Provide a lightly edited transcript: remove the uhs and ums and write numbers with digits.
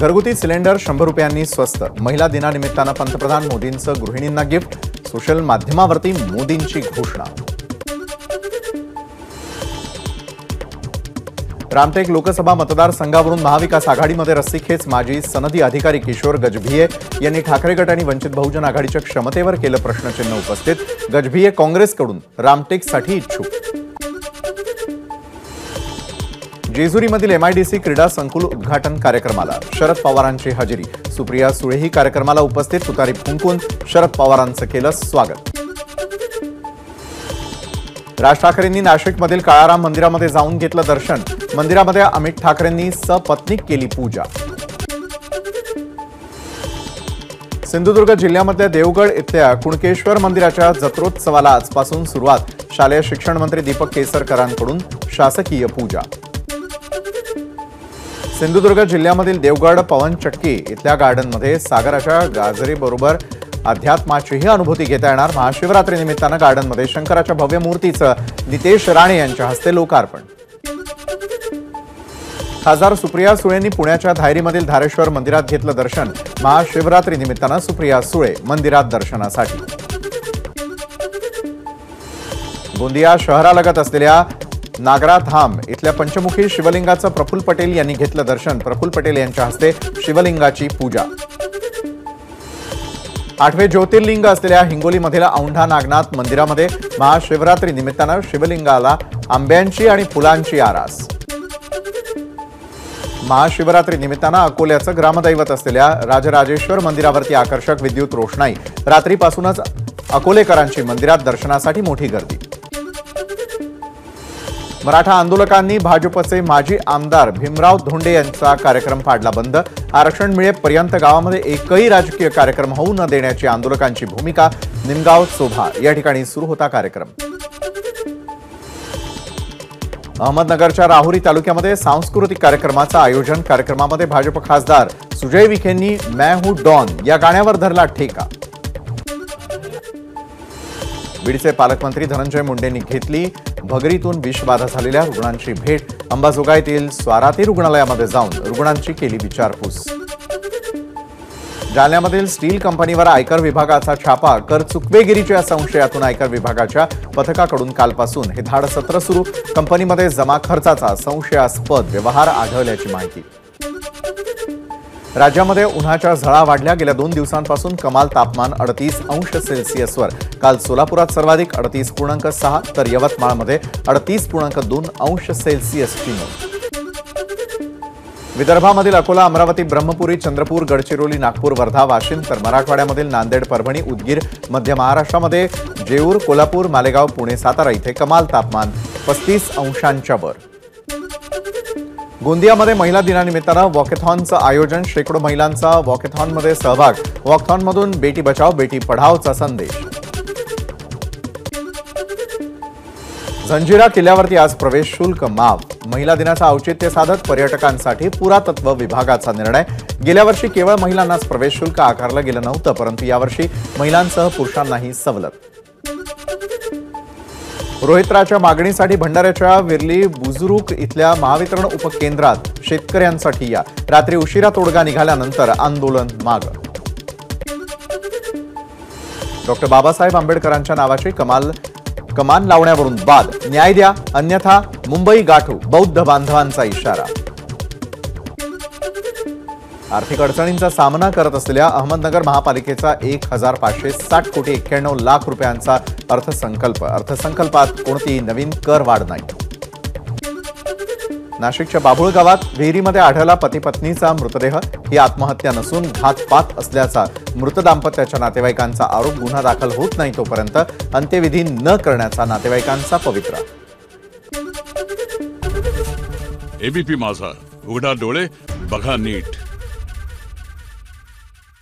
घरगुती सिलेंडर 100 रुपयांनी स्वस्त। महिला दिनानिमित्तानं पंतप्रधान मोदींचं गृहिणींना गिफ्ट। सोशल माध्यमावरती मोदींची घोषणा। रामटेक लोकसभा मतदारसंघावरून महाविकास आघाडीमध्ये रस्सीखेच। माजी सनदी अधिकारी किशोर गजभिये यांनी ठाकरे गट आणि वंचित बहुजन आघाडीच्या क्षमतेवर केलं प्रश्नचिन्ह उपस्थित। गजभिये काँग्रेसकडून रामटेकसाठी इच्छुक। जेजुरीमधील एमआयडीसी क्रीडा संकुल उद्घाटन कार्यक्रमाला शरद पवारांची हजेरी। सुप्रिया सुळेही कार्यक्रमाला उपस्थित। तुतारी फुंकून शरद पवारांचं केलं स्वागत। राज ठाकरेंनी नाशिकमधील काळाराम मंदिरामध्ये जाऊन घेतलं दर्शन। मंदिरामध्ये अमित ठाकरेंनी सपत्नीक केली पूजा। सिंधुदुर्ग जिल्ह्यामध्ये देवगड इथल्या कुणकेश्वर मंदिराच्या जत्रोत्सवाला आजपासून सुरुवात। शालेय शिक्षण मंत्री दीपक केसरकरांकडून शासकीय पूजा। सिंधुदुर्ग जिल्ह्यामधील देवगड पवनचक्की इथल्या गार्डनमध्ये सागराच्या गाजरीबरोबर अध्यात्माचीही अनुभूती घेता येणार। महाशिवरात्री निमित्तानं गार्डनमध्ये शंकराच्या भव्य मूर्तीचं नितेश राणे यांच्या हस्ते लोकार्पण। खासदार सुप्रिया सुळेंनी पुण्याच्या धायरीमधील धारेश्वर मंदिरात घेतलं दर्शन। महाशिवरात्री निमित्तानं सुप्रिया सुळे मंदिरात दर्शनासाठी। गोंदिया शहरालगत असलेल्या नागराधाम इथल्या पंचमुखी शिवलिंगाचं प्रफुल्ल पटेल यांनी घेतलं दर्शन। प्रफुल्ल पटेल यांच्या हस्ते शिवलिंगाची पूजा। 8वे ज्योतिर्लिंग असलेल्या हिंगोलीमधील औंढा नागनाथ मंदिरामध्ये महाशिवरात्री निमित्तानं शिवलिंगाला आंब्यांची आणि फुलांची आरास। महाशिवरात्री निमित्तानं अकोल्याचं ग्रामदैवत असलेल्या राजराजेश्वर मंदिरावरती आकर्षक विद्युत रोषणाई। रात्रीपासूनच अकोलेकरांची मंदिरात दर्शनासाठी मोठी गर्दी। मराठा आंदोलकांनी भाजपचे माजी आमदार भीमराव धोंडे यांचा कार्यक्रम पाडला बंद। आरक्षण मिळेपर्यंत गावामध्ये एकही राजकीय कार्यक्रम होऊ न देण्याची आंदोलकांची भूमिका। निमगाव चोभा या ठिकाणी सुरू होता कार्यक्रम। अहमदनगरच्या राहुरी तालुक्यामध्ये सांस्कृतिक कार्यक्रमाचं आयोजन। कार्यक्रमामध्ये भाजप खासदार सुजय विखेंनी मैं हूं डॉन या गाण्यावर धरला ठेका। बीडचे पालकमंत्री धनंजय मुंडेंनी घेतली भगरीतून विषबाधा झालेल्या रुग्णांची भेट। अंबाजोगाईतील स्वाराती रुग्णालयामध्ये जाऊन रुग्णांची केली विचारपूस। जालन्यामधील स्टील कंपनीवर आयकर विभागाचा छापा। कर चुकवेगिरीच्या संशयातून आयकर विभागाच्या पथकाकडून कालपासून हे धाड सत्र सुरू। कंपनीमध्ये जमा खर्चाचा संशयास्पद व्यवहार आढळल्याची माहिती। राज्यामध्ये उन्हाच्या झळा वाढल्या। गेल्या 2 दिवसांपासून कमाल तापमान 38 अंश सेल्सिअसवर। काल सोलापुरात सर्वाधिक 38.6 तर यवतमाळमध्ये 38.2 अंश सेल्सिअसची नोंद। विदर्भामधील अकोला, अमरावती, ब्रह्मपुरी, चंद्रपूर, गडचिरोली, नागपूर, वर्धा, वाशिम तर मराठवाड्यामधील नांदेड, परभणी, उदगीर, मध्य महाराष्ट्रामध्ये जेऊर, कोल्हापूर, मालेगाव, पुणे, सातारा इथे कमाल तापमान 35 अंशांच्या वर। गोंदियामध्ये महिला दिनानिमित्तानं वॉकेथॉनचं आयोजन। शेकडो महिलांचा वॉकेथॉनमध्ये सहभाग। वॉकेथॉनमधून बेटी बचाओ बेटी पढाओचा संदेश। जंजिरा किल्ल्यावरती आज प्रवेश शुल्क माफ। महिला दिनाचं औचित्य साधत पर्यटकांसाठी पुरातत्व विभागाचा निर्णय। गेल्या वर्षी केवळ महिलांनाच प्रवेश शुल्क आकारलं गेलं नव्हतं, परंतु यावर्षी महिलांसह पुरुषांनाही सवलत। रोहित्राच्या मागणीसाठी भंडाऱ्याच्या विर्ली बुजुर्ग इथल्या महावितरण उपकेंद्रात शेतकऱ्यांसाठी या रात्री उशिरा तोडगा निघाल्यानंतर आंदोलन मागे। डॉक्टर बाबासाहेब आंबेडकरांच्या नावाची कमान लावण्यावरून बाद। न्याय द्या अन्यथा मुंबई गाठू, बौद्ध बांधवांचा इशारा। आर्थिक अडचणींचा सामना करत असलेल्या अहमदनगर महापालिकेचा 1560 कोटी 91 लाख रुपयांचा अर्थसंकल्प। अर्थसंकल्पात कोणतीही नवीन कर वाढ नाही। नाशिकच्या बाभुळ गावात विहिरीमध्ये आढळला पती पत्नीचा मृतदेह। ही आत्महत्या नसून घातपात असल्याचा मृत दाम्पत्याच्या नातेवाईकांचा आरोप। गुन्हा दाखल होत नाही तोपर्यंत अंत्यविधी न करण्याचा नातेवाईकांचा पवित्रा। एबीपी माझा, उघडा डोळे बघा नीट।